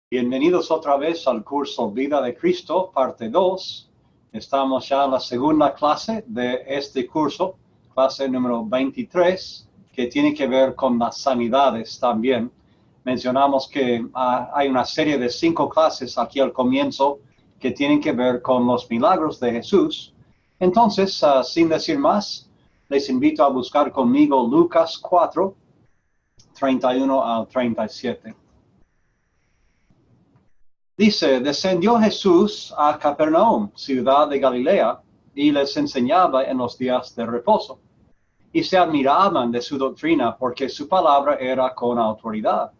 Bienvenidos otra vez al curso Vida de Cristo, parte 2. Estamos ya en la segunda clase de este curso, clase número 23, que tiene que ver con las sanidades también. Mencionamos que hay una serie de 5 clases aquí al comienzo que tienen que ver con los milagros de Jesús. Entonces, sin decir más, les invito a buscar conmigo Lucas 4, 31 al 37. Dice, descendió Jesús a Capernaum, ciudad de Galilea, y les enseñaba en los días de reposo. Y se admiraban de su doctrina, porque su palabra era con autoridad.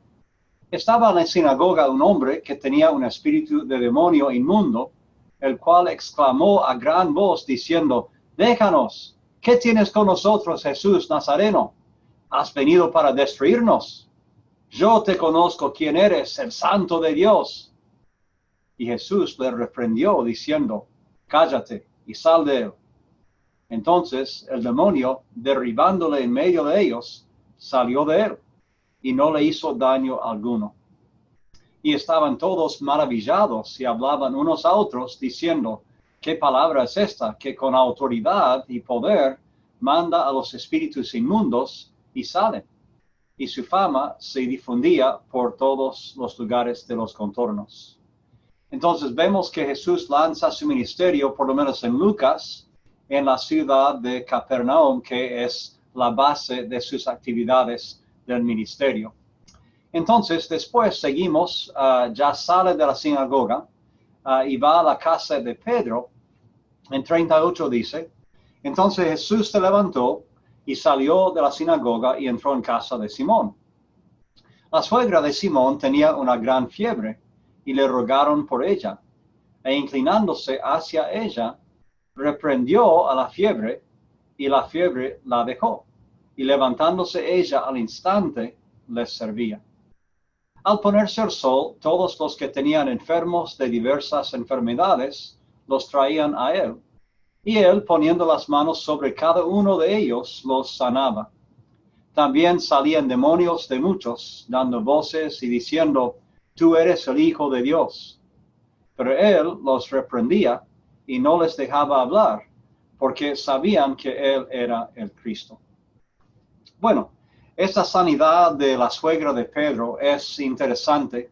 Estaba en la sinagoga un hombre que tenía un espíritu de demonio inmundo, el cual exclamó a gran voz, diciendo, déjanos, ¿qué tienes con nosotros, Jesús Nazareno? ¿Has venido para destruirnos? Yo te conozco quién eres, el Santo de Dios. Y Jesús le reprendió diciendo, cállate y sal de él. Entonces el demonio, derribándole en medio de ellos, salió de él y no le hizo daño alguno. Y estaban todos maravillados y hablaban unos a otros diciendo, ¿qué palabra es esta que con autoridad y poder manda a los espíritus inmundos y salen? Y su fama se difundía por todos los lugares de los contornos. Entonces vemos que Jesús lanza su ministerio, por lo menos en Lucas, en la ciudad de Capernaum, que es la base de sus actividades del ministerio. Entonces después seguimos, ya sale de la sinagoga y va a la casa de Pedro. En 38 dice, entonces Jesús se levantó y salió de la sinagoga y entró en casa de Simón. La suegra de Simón tenía una gran fiebre, y le rogaron por ella, e inclinándose hacia ella, reprendió a la fiebre, y la fiebre la dejó, y levantándose ella al instante, les servía. Al ponerse el sol, todos los que tenían enfermos de diversas enfermedades, los traían a él, y él, poniendo las manos sobre cada uno de ellos, los sanaba. También salían demonios de muchos, dando voces y diciendo, tú eres el Hijo de Dios. Pero él los reprendía y no les dejaba hablar, porque sabían que él era el Cristo. Bueno, esta sanidad de la suegra de Pedro es interesante.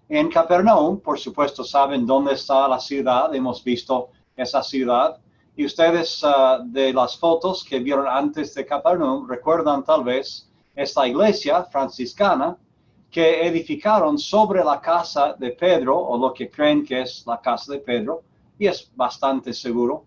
En Capernaum, por supuesto, saben dónde está la ciudad, hemos visto esa ciudad. Y ustedes de las fotos que vieron antes de Capernaum, recuerdan tal vez esta iglesia franciscana, que edificaron sobre la casa de Pedro, o lo que creen que es la casa de Pedro, y es bastante seguro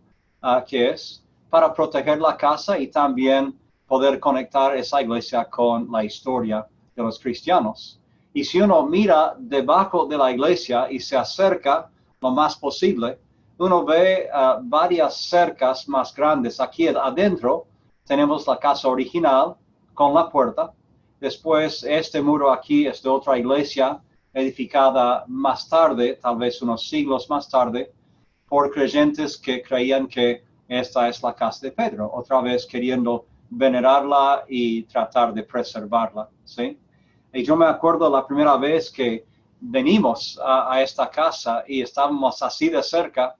que es, para proteger la casa y también poder conectar esa iglesia con la historia de los cristianos. Y si uno mira debajo de la iglesia y se acerca lo más posible, uno ve varias cercas más grandes. Aquí adentro tenemos la casa original con la puerta. Después, este muro aquí es de otra iglesia edificada más tarde, tal vez unos siglos más tarde, por creyentes que creían que esta es la casa de Pedro, otra vez queriendo venerarla y tratar de preservarla, ¿sí? Y yo me acuerdo la primera vez que venimos a esta casa y estábamos así de cerca,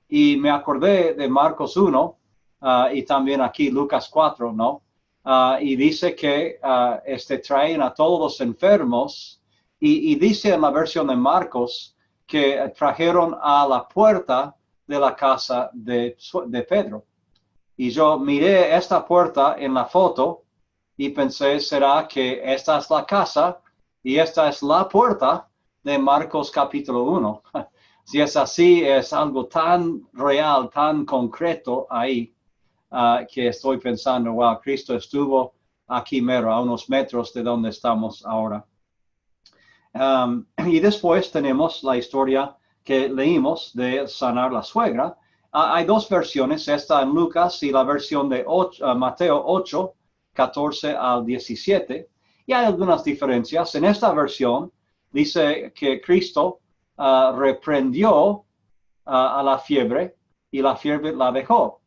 y me acordé de Marcos 1 y también aquí Lucas 4, ¿no? Y dice que traen a todos los enfermos y dice en la versión de Marcos que trajeron a la puerta de la casa de Pedro. Y yo miré esta puerta en la foto y pensé, ¿será que esta es la casa y esta es la puerta de Marcos capítulo 1? Si es así, es algo tan real, tan concreto ahí. Que estoy pensando, wow, Cristo estuvo aquí mero, a unos metros de donde estamos ahora. Y después tenemos la historia que leímos de sanar la suegra. Hay 2 versiones, esta en Lucas y la versión de Mateo 8, 14 al 17. Y hay algunas diferencias. En esta versión dice que Cristo reprendió a la fiebre y la fiebre la dejó.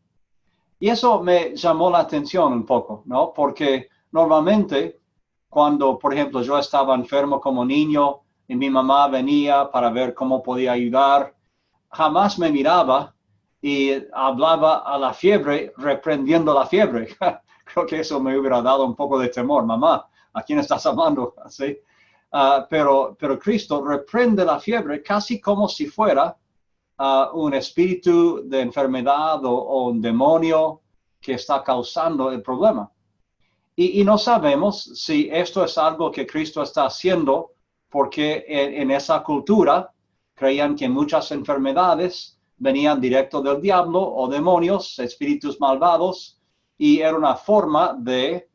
Y eso me llamó la atención un poco, ¿no? Porque normalmente cuando, por ejemplo, yo estaba enfermo como niño, y mi mamá venía para ver cómo podía ayudar. Jamás me miraba y hablaba a la fiebre, reprendiendo la fiebre. Creo que eso me hubiera dado un poco de temor. Mamá, ¿a quién estás hablando? ¿Sí? Pero Cristo reprende la fiebre casi como si fuera un espíritu de enfermedad o un demonio que está causando el problema. Y no sabemos si esto es algo que Cristo está haciendo porque en esa cultura creían que muchas enfermedades venían directo del diablo o demonios, espíritus malvados, y era una forma de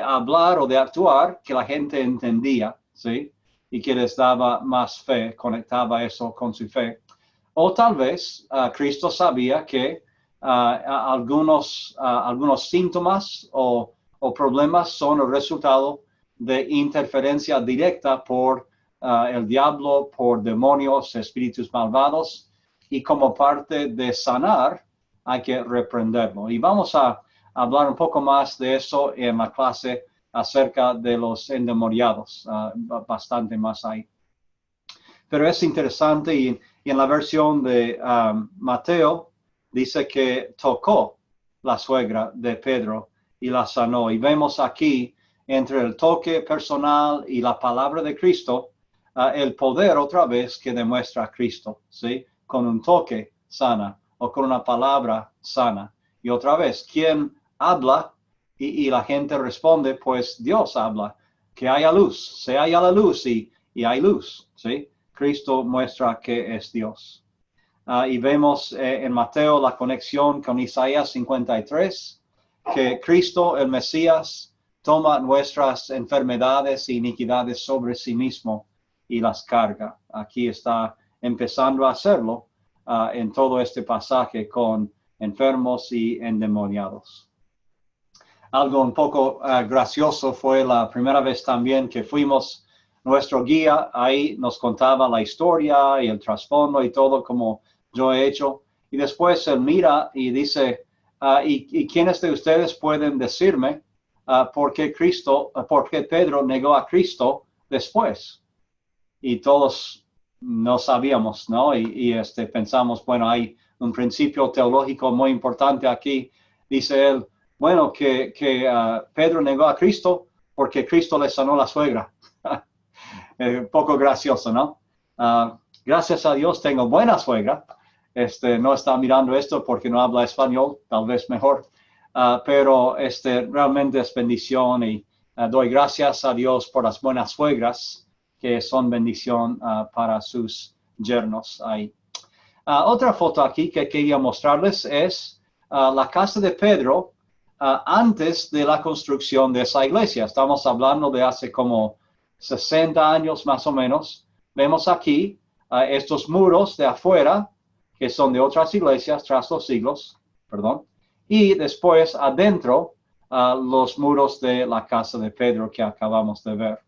hablar o de actuar que la gente entendía, ¿sí? Y que les daba más fe, conectaba eso con su fe. O tal vez Cristo sabía que algunos síntomas o problemas son el resultado de interferencia directa por el diablo, por demonios, espíritus malvados, y como parte de sanar hay que reprenderlo. Y vamos a hablar un poco más de eso en la clase acerca de los endemoniados, bastante más ahí. Pero es interesante y en la versión de Mateo dice que tocó la suegra de Pedro y la sanó. Y vemos aquí, entre el toque personal y la palabra de Cristo, el poder otra vez que demuestra Cristo, ¿sí? Con un toque sana o con una palabra sana. Y otra vez, ¿quién habla? Y la gente responde, pues Dios habla, que haya luz, se haya la luz y hay luz, ¿sí? Cristo muestra que es Dios. Y vemos en Mateo la conexión con Isaías 53, que Cristo, el Mesías, toma nuestras enfermedades e iniquidades sobre sí mismo y las carga. Aquí está empezando a hacerlo en todo este pasaje con enfermos y endemoniados. Algo un poco gracioso fue la primera vez también que fuimos. Nuestro guía ahí nos contaba la historia y el trasfondo y todo como yo he hecho. Y después él mira y dice, ¿y quiénes de ustedes pueden decirme por qué Pedro negó a Cristo después? Y todos no sabíamos, ¿no? Y pensamos, bueno, hay un principio teológico muy importante aquí. Dice él, bueno, que Pedro negó a Cristo porque Cristo le sanó la suegra. Un poco gracioso, ¿no? Gracias a Dios tengo buena suegra. No está mirando esto porque no habla español, tal vez mejor. Pero realmente es bendición y doy gracias a Dios por las buenas suegras que son bendición para sus yernos ahí. Otra foto aquí que quería mostrarles es la casa de Pedro antes de la construcción de esa iglesia. Estamos hablando de hace como 60 años más o menos. Vemos aquí estos muros de afuera, que son de otras iglesias tras los siglos, perdón. Y después adentro los muros de la casa de Pedro que acabamos de ver.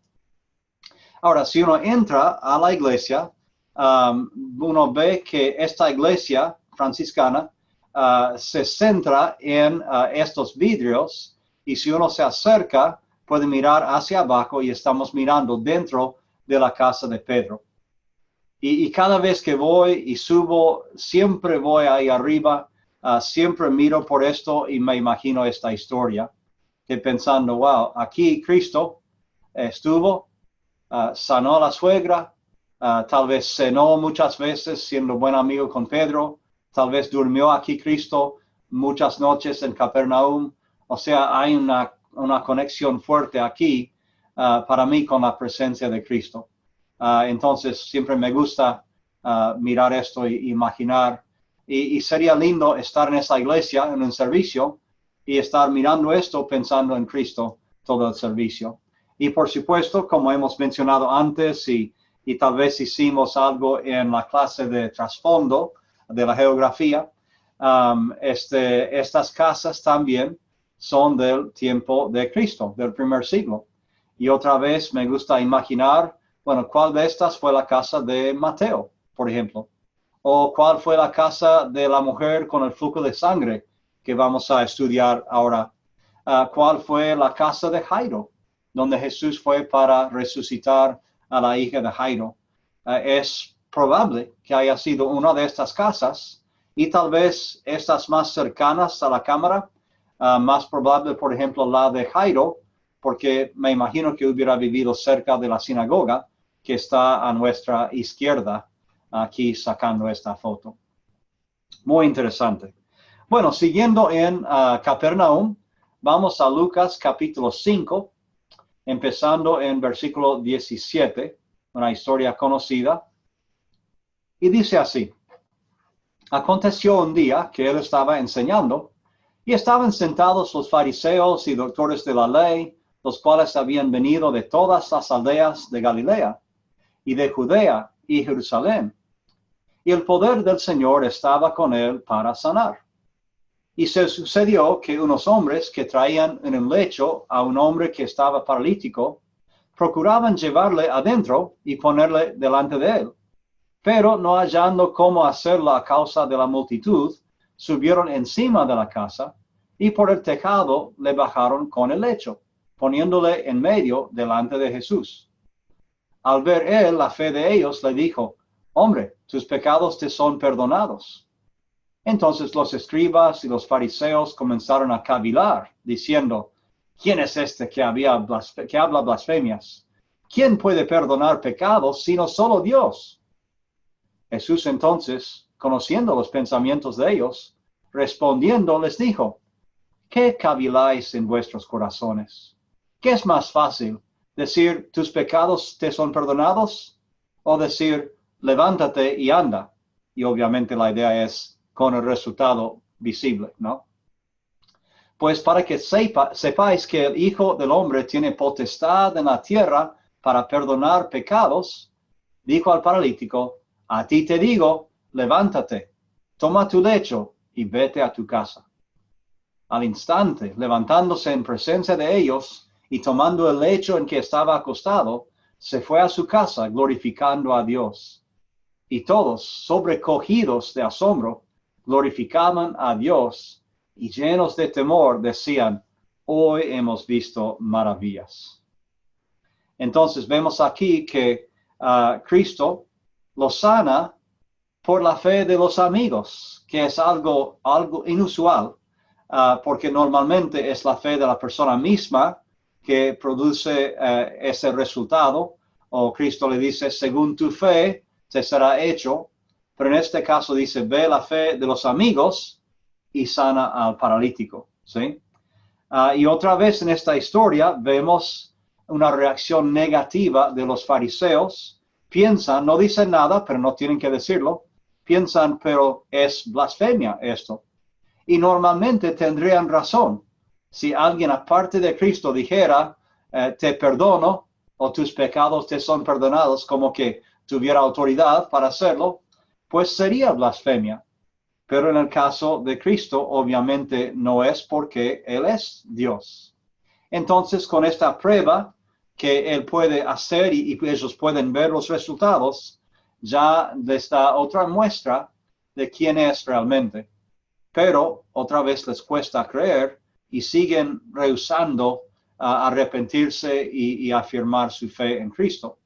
Ahora, si uno entra a la iglesia, uno ve que esta iglesia franciscana se centra en estos vidrios, y si uno se acerca, puede mirar hacia abajo y estamos mirando dentro de la casa de Pedro. Y cada vez que voy y subo, siempre voy ahí arriba, siempre miro por esto y me imagino esta historia, que pensando, wow, aquí Cristo estuvo, sanó a la suegra, tal vez cenó muchas veces siendo buen amigo con Pedro, tal vez durmió aquí Cristo muchas noches en Capernaum. O sea, hay una conexión fuerte aquí para mí con la presencia de Cristo. Entonces, siempre me gusta mirar esto e imaginar. Y sería lindo estar en esa iglesia, en un servicio, y estar mirando esto pensando en Cristo todo el servicio. Y por supuesto, como hemos mencionado antes, y tal vez hicimos algo en la clase de trasfondo de la geografía, estas casas también son del tiempo de Cristo, del primer siglo. Y otra vez me gusta imaginar, bueno, ¿cuál de estas fue la casa de Mateo, por ejemplo? ¿O cuál fue la casa de la mujer con el flujo de sangre que vamos a estudiar ahora? ¿Cuál fue la casa de Jairo, donde Jesús fue para resucitar a la hija de Jairo? es probable que haya sido una de estas casas y tal vez estas más cercanas a la cámara, más probable, por ejemplo, la de Jairo, porque me imagino que hubiera vivido cerca de la sinagoga que está a nuestra izquierda, aquí sacando esta foto. Muy interesante. Bueno, siguiendo en Capernaum, vamos a Lucas capítulo 5, empezando en versículo 17, una historia conocida. Y dice así: aconteció un día que él estaba enseñando, y estaban sentados los fariseos y doctores de la ley, los cuales habían venido de todas las aldeas de Galilea, y de Judea y Jerusalén. Y el poder del Señor estaba con él para sanar. Y se sucedió que unos hombres que traían en el lecho a un hombre que estaba paralítico, procuraban llevarle adentro y ponerle delante de él. Pero no hallando cómo hacerlo a causa de la multitud, subieron encima de la casa y por el tejado le bajaron con el lecho, poniéndole en medio delante de Jesús. Al ver él la fe de ellos, le dijo: hombre, tus pecados te son perdonados. Entonces los escribas y los fariseos comenzaron a cavilar, diciendo: ¿quién es este que habla blasfemias? ¿Quién puede perdonar pecados sino solo Dios? Jesús entonces, conociendo los pensamientos de ellos, respondiendo les dijo: ¿qué caviláis en vuestros corazones? ¿Qué es más fácil, decir tus pecados te son perdonados, o decir levántate y anda? Y obviamente la idea es con el resultado visible, ¿no? Pues para que sepáis que el Hijo del Hombre tiene potestad en la tierra para perdonar pecados, dijo al paralítico: a ti te digo, levántate, toma tu lecho y vete a tu casa. Al instante, levantándose en presencia de ellos y tomando el lecho en que estaba acostado, se fue a su casa glorificando a Dios. Y todos, sobrecogidos de asombro, glorificaban a Dios y llenos de temor decían: hoy hemos visto maravillas. Entonces vemos aquí que Cristo lo sana por la fe de los amigos, que es algo inusual, porque normalmente es la fe de la persona misma que produce ese resultado, o Cristo le dice: según tu fe te será hecho, pero en este caso dice: ve la fe de los amigos y sana al paralítico, ¿sí? Y otra vez en esta historia vemos una reacción negativa de los fariseos. Piensan, no dicen nada, pero no tienen que decirlo, piensan: pero es blasfemia esto. Y normalmente tendrían razón. Si alguien aparte de Cristo dijera: te perdono, o tus pecados te son perdonados, como que tuviera autoridad para hacerlo, pues sería blasfemia. Pero en el caso de Cristo, obviamente no es, porque Él es Dios. Entonces, con esta prueba que Él puede hacer y ellos pueden ver los resultados, ya les da otra muestra de quién es realmente. Pero otra vez les cuesta creer y siguen rehusando arrepentirse y afirmar su fe en Cristo.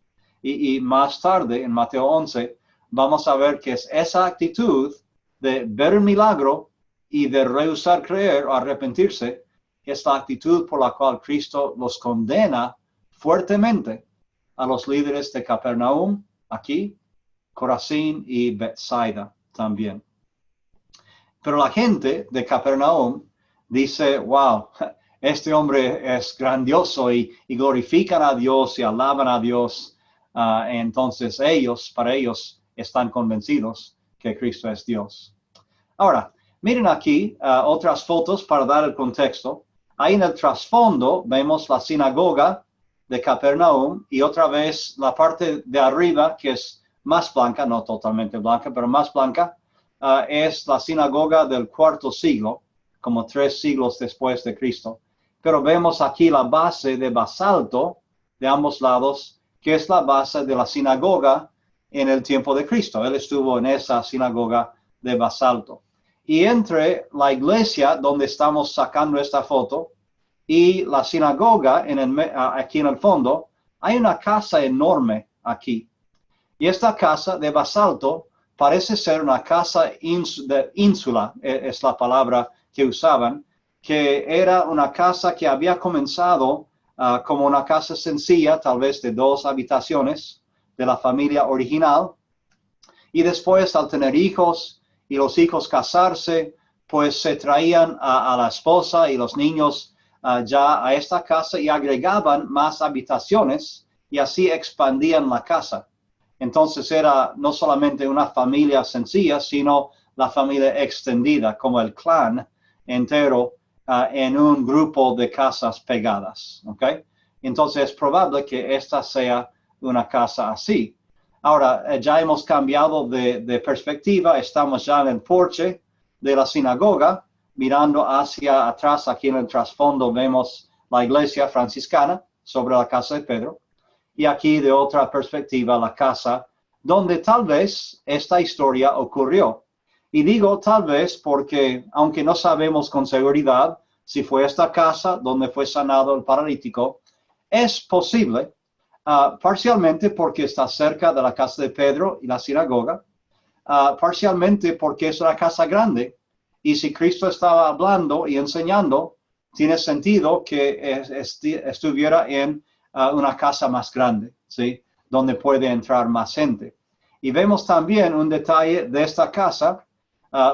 Y más tarde, en Mateo 11, vamos a ver que es esa actitud de ver el milagro y de rehusar creer o arrepentirse, es la actitud por la cual Cristo los condena fuertemente a los líderes de Capernaum, aquí, Corazín y Bethsaida también. Pero la gente de Capernaum dice: wow, este hombre es grandioso, y glorifican a Dios y alaban a Dios. Entonces para ellos están convencidos que Cristo es Dios. Ahora, miren aquí otras fotos para dar el contexto. Ahí en el trasfondo vemos la sinagoga de Capernaum, y otra vez la parte de arriba, que es más blanca, no totalmente blanca, pero más blanca, es la sinagoga del cuarto siglo, como 3 siglos después de Cristo. Pero vemos aquí la base de basalto de ambos lados, que es la base de la sinagoga en el tiempo de Cristo. Él estuvo en esa sinagoga de basalto. Y entre la iglesia donde estamos sacando esta foto y la sinagoga aquí en el fondo, hay una casa enorme aquí. Y esta casa de basalto parece ser una casa de ínsula, es la palabra que usaban, que era una casa que había comenzado como una casa sencilla, tal vez de 2 habitaciones de la familia original, y después al tener hijos y los hijos casarse, pues se traían a la esposa y los niños ya a esta casa y agregaban más habitaciones y así expandían la casa. Entonces era no solamente una familia sencilla, sino la familia extendida, como el clan entero en un grupo de casas pegadas. ¿Okay? Entonces es probable que esta sea una casa así. Ahora, ya hemos cambiado de perspectiva, estamos ya en el porche de la sinagoga, mirando hacia atrás, aquí en el trasfondo vemos la iglesia franciscana sobre la casa de Pedro. Y aquí de otra perspectiva la casa donde tal vez esta historia ocurrió. Y digo tal vez porque, aunque no sabemos con seguridad si fue esta casa donde fue sanado el paralítico, es posible, parcialmente porque está cerca de la casa de Pedro y la sinagoga, parcialmente porque es una casa grande, y si Cristo estaba hablando y enseñando, tiene sentido que estuviera en una casa más grande, ¿sí? Donde puede entrar más gente. Y vemos también un detalle de esta casa,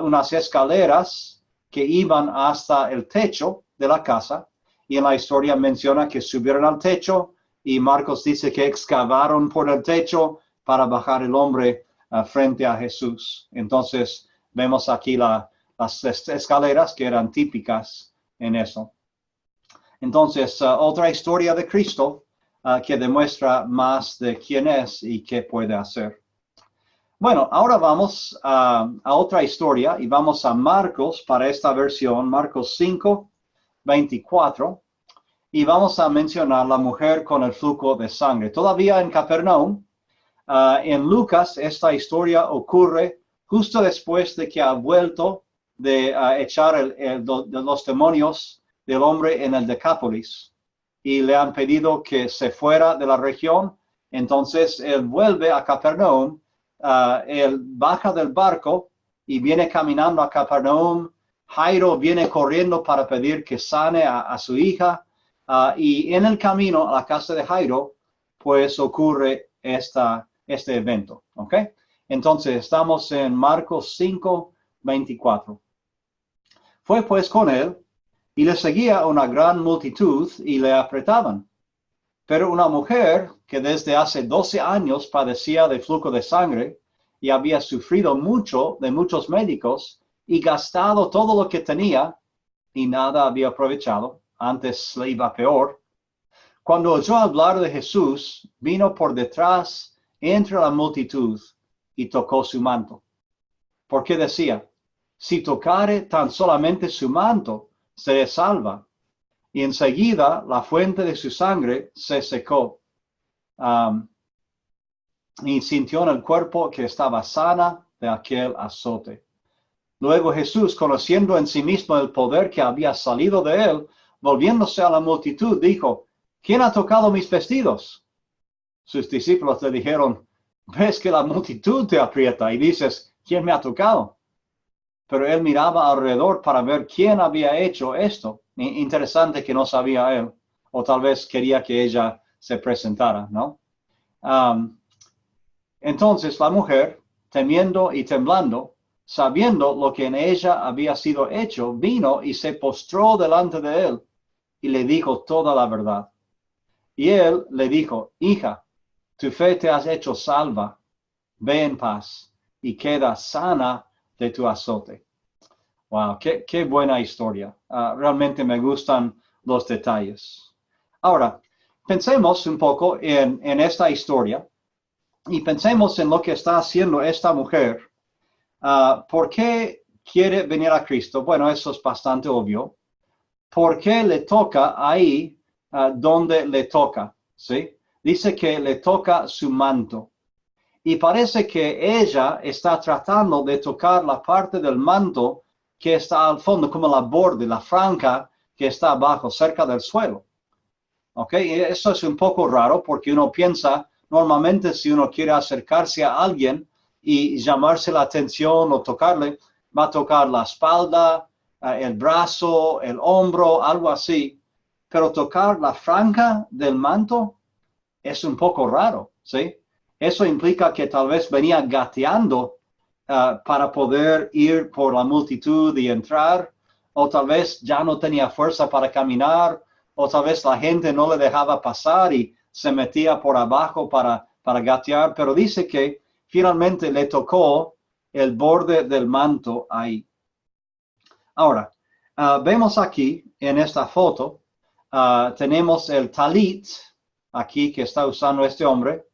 unas escaleras que iban hasta el techo de la casa, y en la historia menciona que subieron al techo, y Marcos dice que excavaron por el techo para bajar el hombre frente a Jesús. Entonces vemos aquí las escaleras que eran típicas en eso. Entonces, otra historia de Cristo que demuestra más de quién es y qué puede hacer. Bueno, ahora vamos a otra historia y vamos a Marcos para esta versión, Marcos 5, 24, y vamos a mencionar la mujer con el flujo de sangre. Todavía en Capernaum, en Lucas, esta historia ocurre justo después de que ha vuelto de echar los demonios del hombre en el Decápolis, y le han pedido que se fuera de la región. Entonces él vuelve a Capernaum, él baja del barco y viene caminando a Capernaum. Jairo viene corriendo para pedir que sane a su hija, y en el camino a la casa de Jairo, pues ocurre este evento. ¿Ok? Entonces estamos en Marcos 5, 24. Fue pues con él, y le seguía una gran multitud y le apretaban. Pero una mujer que desde hace 12 años padecía de flujo de sangre y había sufrido mucho de muchos médicos y gastado todo lo que tenía y nada había aprovechado, antes le iba peor, cuando oyó hablar de Jesús, vino por detrás entre la multitud y tocó su manto. Porque decía, si tocare tan solamente su manto, seré salva. Y enseguida la fuente de su sangre se secó, y sintió en el cuerpo que estaba sana de aquel azote. Luego Jesús, conociendo en sí mismo el poder que había salido de él, volviéndose a la multitud, dijo, ¿quién ha tocado mis vestidos? Sus discípulos le dijeron, ves que la multitud te aprieta y dices, ¿quién me ha tocado? Pero él miraba alrededor para ver quién había hecho esto. Interesante que no sabía él, o tal vez quería que ella se presentara, ¿no? Entonces la mujer, temiendo y temblando, sabiendo lo que en ella había sido hecho, vino y se postró delante de él y le dijo toda la verdad. Y él le dijo, hija, tu fe te has hecho salva, ve en paz y queda sana de tu azote. Wow, qué buena historia. Realmente me gustan los detalles. Ahora, pensemos un poco en esta historia y pensemos en lo que está haciendo esta mujer. ¿Por qué quiere venir a Cristo? Bueno, eso es bastante obvio. ¿Por qué le toca ahí donde le toca? ¿Sí? Dice que le toca su manto. Y parece que ella está tratando de tocar la parte del manto que está al fondo, como la borde, la franja que está abajo, cerca del suelo. ¿Ok? Y eso es un poco raro porque uno piensa normalmente si uno quiere acercarse a alguien y llamarse la atención o tocarle, va a tocar la espalda, el brazo, el hombro, algo así. Pero tocar la franja del manto es un poco raro, ¿sí? Eso implica que tal vez venía gateando para poder ir por la multitud y entrar, o tal vez ya no tenía fuerza para caminar, o tal vez la gente no le dejaba pasar y se metía por abajo para gatear, pero dice que finalmente le tocó el borde del manto ahí. Ahora, vemos aquí en esta foto, tenemos el talit, aquí que está usando este hombre,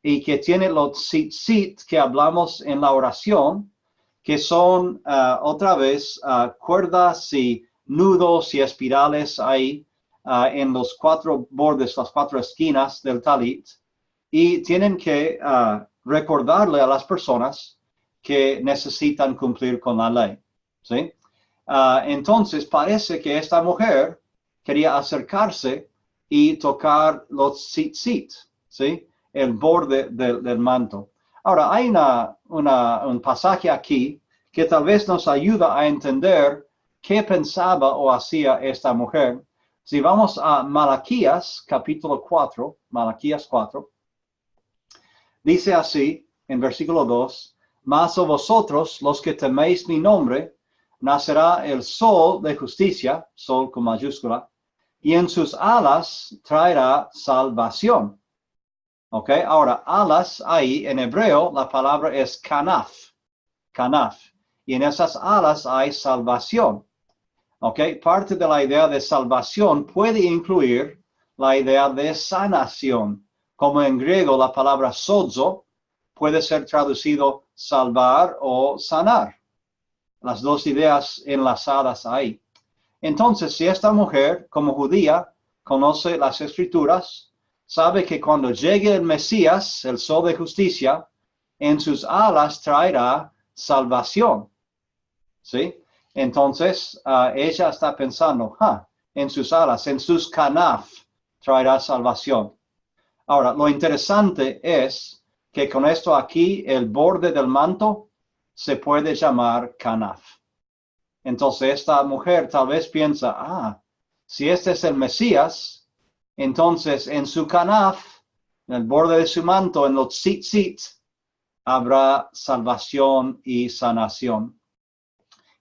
y que tiene los tzitzit que hablamos en la oración, que son otra vez cuerdas y nudos y espirales ahí en los 4 bordes, las 4 esquinas del talit, y tienen que recordarle a las personas que necesitan cumplir con la ley, ¿sí? Entonces parece que esta mujer quería acercarse y tocar los tzitzit, ¿sí? El borde del manto. Ahora, hay un pasaje aquí que tal vez nos ayuda a entender qué pensaba o hacía esta mujer. Si vamos a Malaquías, capítulo 4, Malaquías 4, dice así, en versículo 2, mas a vosotros, los que teméis mi nombre, nacerá el sol de justicia, sol con mayúscula, y en sus alas traerá salvación. Ok, ahora, alas ahí en hebreo, la palabra es kanaf, kanaf, y en esas alas hay salvación. Ok, parte de la idea de salvación puede incluir la idea de sanación, como en griego la palabra sozo puede ser traducido salvar o sanar. Las dos ideas enlazadas ahí. Entonces, si esta mujer, como judía, conoce las escrituras, sabe que cuando llegue el Mesías, el sol de justicia, en sus alas traerá salvación. ¿Sí? Entonces, ella está pensando, en sus alas, en sus kanaf, traerá salvación. Ahora, lo interesante es que con esto aquí, el borde del manto se puede llamar kanaf. Entonces, esta mujer tal vez piensa, si este es el Mesías, entonces en su kanaf, en el borde de su manto, en los tzitzit, habrá salvación y sanación.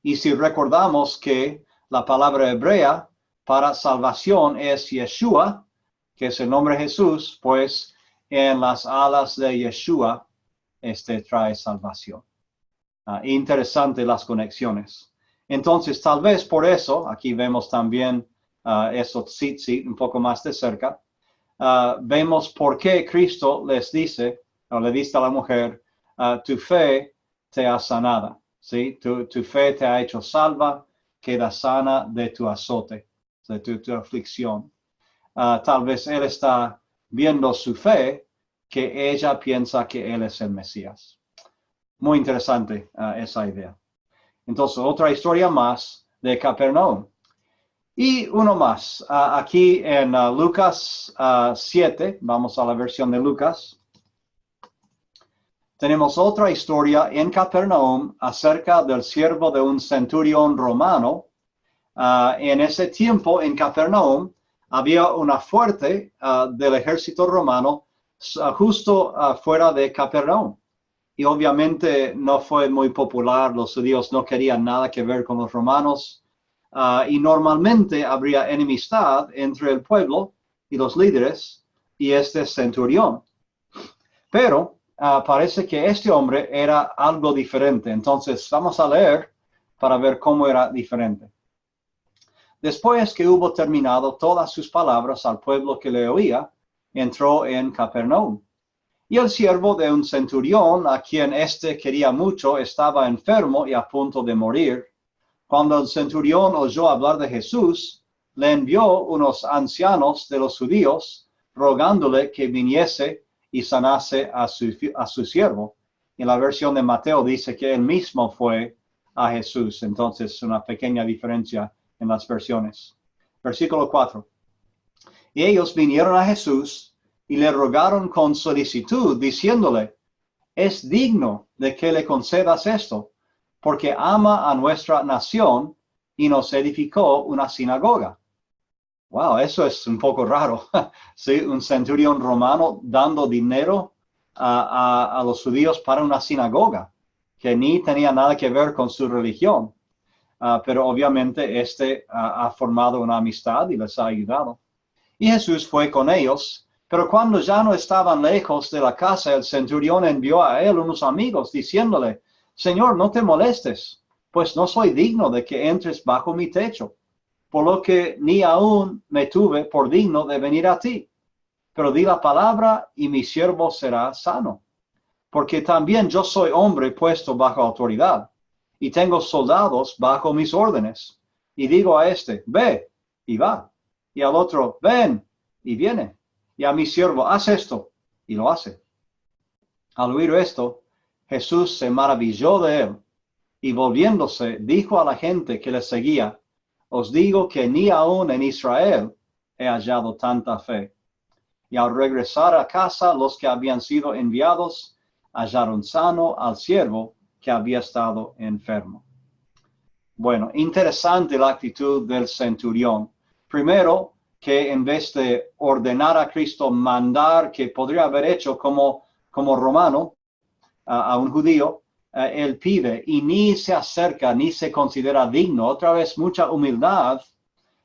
Y si recordamos que la palabra hebrea para salvación es Yeshua, que es el nombre de Jesús, pues en las alas de Yeshua, trae salvación. Interesante las conexiones. Entonces, tal vez por eso, aquí vemos también esos tzitzit un poco más de cerca, vemos por qué Cristo les dice, o le dice a la mujer, tu fe te ha sanado, ¿sí? Tu fe te ha hecho salva, queda sana de tu azote, de tu aflicción. Tal vez él está viendo su fe, que ella piensa que él es el Mesías. Muy interesante esa idea. Entonces, otra historia más de Capernaum. Y uno más, aquí en Lucas 7, vamos a la versión de Lucas. Tenemos otra historia en Capernaum acerca del siervo de un centurión romano. En ese tiempo en Capernaum había una fuerte del ejército romano justo fuera de Capernaum. Y obviamente no fue muy popular, los judíos no querían nada que ver con los romanos. Y normalmente habría enemistad entre el pueblo y los líderes y este centurión. Pero parece que este hombre era algo diferente. Entonces vamos a leer para ver cómo era diferente. Después que hubo terminado todas sus palabras al pueblo que le oía, entró en Capernaum. Y el siervo de un centurión, a quien éste quería mucho, estaba enfermo y a punto de morir. Cuando el centurión oyó hablar de Jesús, le envió unos ancianos de los judíos, rogándole que viniese y sanase a su siervo. En la versión de Mateo dice que él mismo fue a Jesús. Entonces, una pequeña diferencia en las versiones. Versículo 4. Y ellos vinieron a Jesús, y le rogaron con solicitud, diciéndole, es digno de que le concedas esto, porque ama a nuestra nación y nos edificó una sinagoga. Wow, eso es un poco raro. Sí, un centurión romano dando dinero a los judíos para una sinagoga, que ni tenía nada que ver con su religión. Pero obviamente ha formado una amistad y les ha ayudado. Y Jesús fue con ellos, pero cuando ya no estaban lejos de la casa, el centurión envió a él unos amigos, diciéndole, Señor, no te molestes, pues no soy digno de que entres bajo mi techo, por lo que ni aún me tuve por digno de venir a ti. Pero di la palabra y mi siervo será sano, porque también yo soy hombre puesto bajo autoridad, y tengo soldados bajo mis órdenes. Y digo a este, ve, y va. Y al otro, ven, y viene. Y a mi siervo, haz esto, y lo hace. Al oír esto, Jesús se maravilló de él, y volviéndose, dijo a la gente que le seguía, os digo que ni aun en Israel he hallado tanta fe. Y al regresar a casa, los que habían sido enviados hallaron sano al siervo que había estado enfermo. Bueno, interesante la actitud del centurión. Primero, que en vez de ordenar a Cristo, mandar, que podría haber hecho como romano a un judío, él pide y ni se acerca, ni se considera digno. Otra vez, mucha humildad,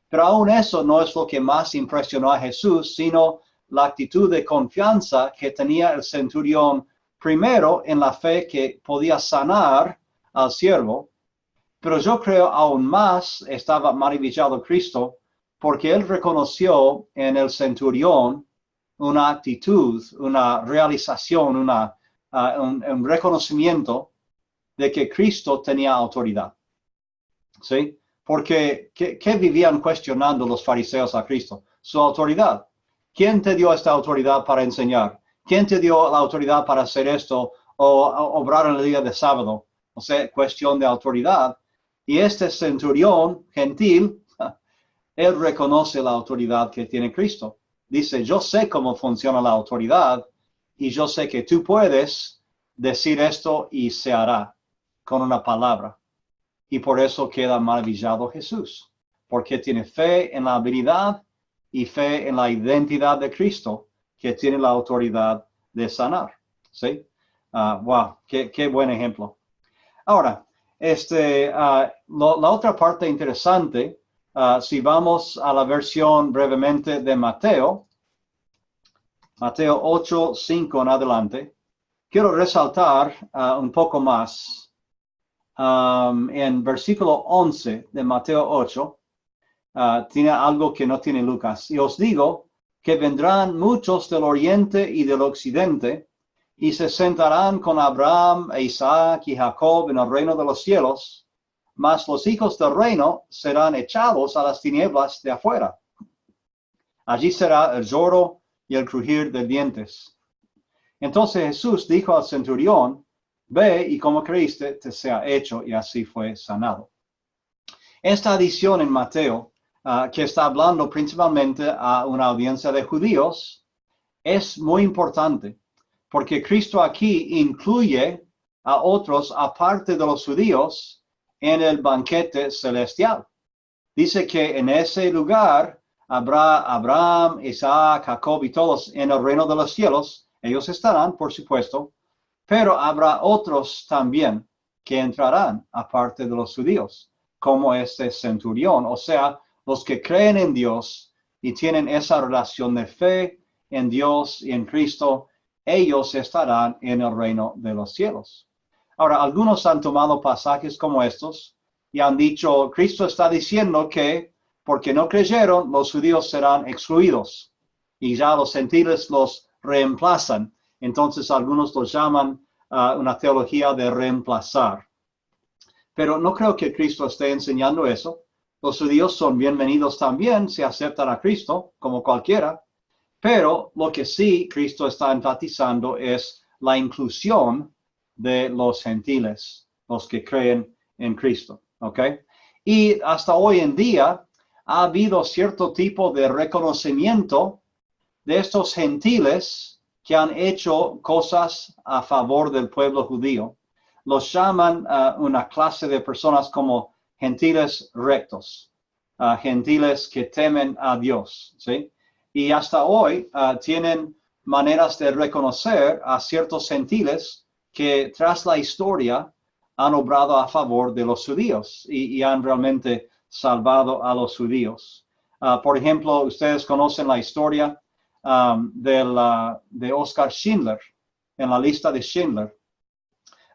pero aún eso no es lo que más impresionó a Jesús, sino la actitud de confianza que tenía el centurión, primero en la fe que podía sanar al siervo, pero yo creo aún más estaba maravillado Cristo porque él reconoció en el centurión una actitud, una realización, un reconocimiento de que Cristo tenía autoridad. ¿Sí? Porque, ¿qué vivían cuestionando los fariseos a Cristo? Su autoridad. ¿Quién te dio esta autoridad para enseñar? ¿Quién te dio la autoridad para hacer esto o obrar en el día de sábado? O sea, cuestión de autoridad. Y este centurión gentil, él reconoce la autoridad que tiene Cristo. Dice, yo sé cómo funciona la autoridad y yo sé que tú puedes decir esto y se hará con una palabra. Y por eso queda maravillado Jesús, porque tiene fe en la habilidad y fe en la identidad de Cristo, que tiene la autoridad de sanar. ¿Sí? Wow, qué buen ejemplo. Ahora, la otra parte interesante, si vamos a la versión brevemente de Mateo 8, 5 en adelante, quiero resaltar un poco más. En versículo 11 de Mateo 8, tiene algo que no tiene Lucas. Y os digo que vendrán muchos del oriente y del occidente y se sentarán con Abraham e Isaac y Jacob en el reino de los cielos, mas los hijos del reino serán echados a las tinieblas de afuera. Allí será el lloro y el crujir de dientes. Entonces Jesús dijo al centurión, ve y como creíste te sea hecho, y así fue sanado. Esta adición en Mateo, que está hablando principalmente a una audiencia de judíos, es muy importante, porque Cristo aquí incluye a otros aparte de los judíos en el banquete celestial. Dice que en ese lugar habrá Abraham, Isaac, Jacob y todos en el reino de los cielos. Ellos estarán, por supuesto, pero habrá otros también que entrarán aparte de los judíos, como este centurión, o sea, los que creen en Dios y tienen esa relación de fe en Dios y en Cristo, ellos estarán en el reino de los cielos. Ahora, algunos han tomado pasajes como estos y han dicho, Cristo está diciendo que porque no creyeron, los judíos serán excluidos y ya los gentiles los reemplazan. Entonces algunos los llaman una teología de reemplazar. Pero no creo que Cristo esté enseñando eso. Los judíos son bienvenidos también si aceptan a Cristo, como cualquiera. Pero lo que sí Cristo está enfatizando es la inclusión de los gentiles, los que creen en Cristo. ¿Ok? Y hasta hoy en día ha habido cierto tipo de reconocimiento de estos gentiles que han hecho cosas a favor del pueblo judío, los llaman una clase de personas como gentiles rectos, gentiles que temen a Dios, ¿sí? Y hasta hoy tienen maneras de reconocer a ciertos gentiles que tras la historia han obrado a favor de los judíos y han realmente salvado a los judíos. Por ejemplo, ustedes conocen la historia de Oscar Schindler, en la lista de Schindler,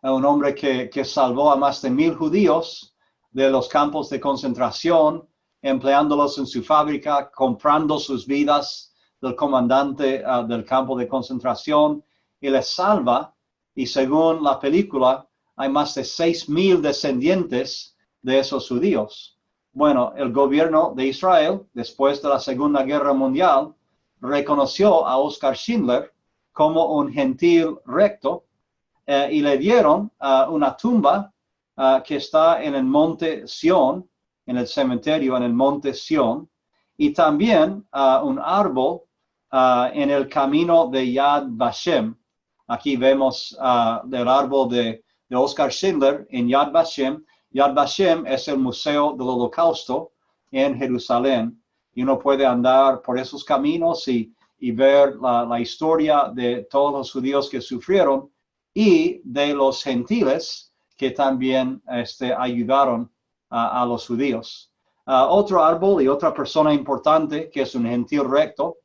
un hombre que salvó a más de 1,000 judíos de los campos de concentración, empleándolos en su fábrica, comprando sus vidas del comandante del campo de concentración, y les salva, y según la película, hay más de 6,000 descendientes de esos judíos. Bueno, el gobierno de Israel, después de la Segunda Guerra Mundial, reconoció a Oscar Schindler como un gentil recto y le dieron una tumba que está en el monte Sión, en el cementerio en el monte Sión, y también un árbol en el camino de Yad Vashem. Aquí vemos el árbol de Oscar Schindler en Yad Vashem. Yad Vashem es el Museo del Holocausto en Jerusalén, y uno puede andar por esos caminos y ver la historia de todos los judíos que sufrieron y de los gentiles que también ayudaron a los judíos. Otro árbol y otra persona importante que es un gentil recto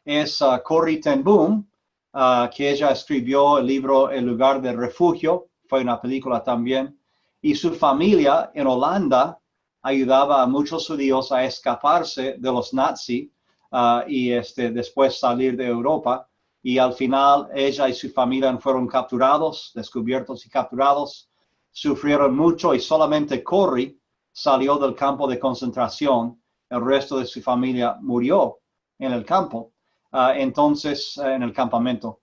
es Corrie ten Boom, que ella escribió el libro El lugar de refugio, fue una película también, y su familia en Holanda ayudaba a muchos judíos a escaparse de los nazis y después salir de Europa, y al final ella y su familia fueron capturados, descubiertos y capturados, sufrieron mucho y solamente Corrie salió del campo de concentración, el resto de su familia murió en el campo, en el campamento.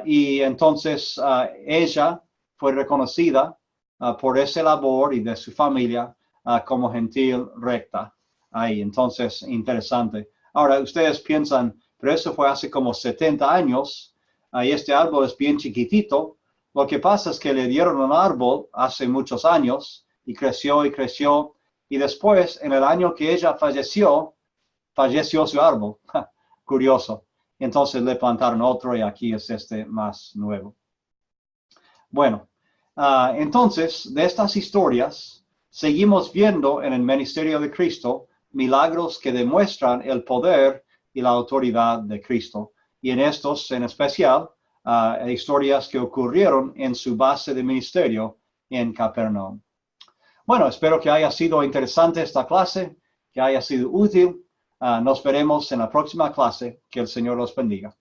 Y entonces ella fue reconocida por esa labor y de su familia como gentil recta. Ahí, entonces, interesante. Ahora, ustedes piensan, pero eso fue hace como 70 años, y este árbol es bien chiquitito. Lo que pasa es que le dieron un árbol hace muchos años, y creció, y después, en el año que ella falleció su árbol. Curioso. Entonces le plantaron otro, y aquí es este más nuevo. Bueno, entonces, de estas historias, seguimos viendo en el ministerio de Cristo milagros que demuestran el poder y la autoridad de Cristo. Y en estos, en especial, historias que ocurrieron en su base de ministerio en Capernaum. Bueno, espero que haya sido interesante esta clase, que haya sido útil. Nos veremos en la próxima clase. Que el Señor los bendiga.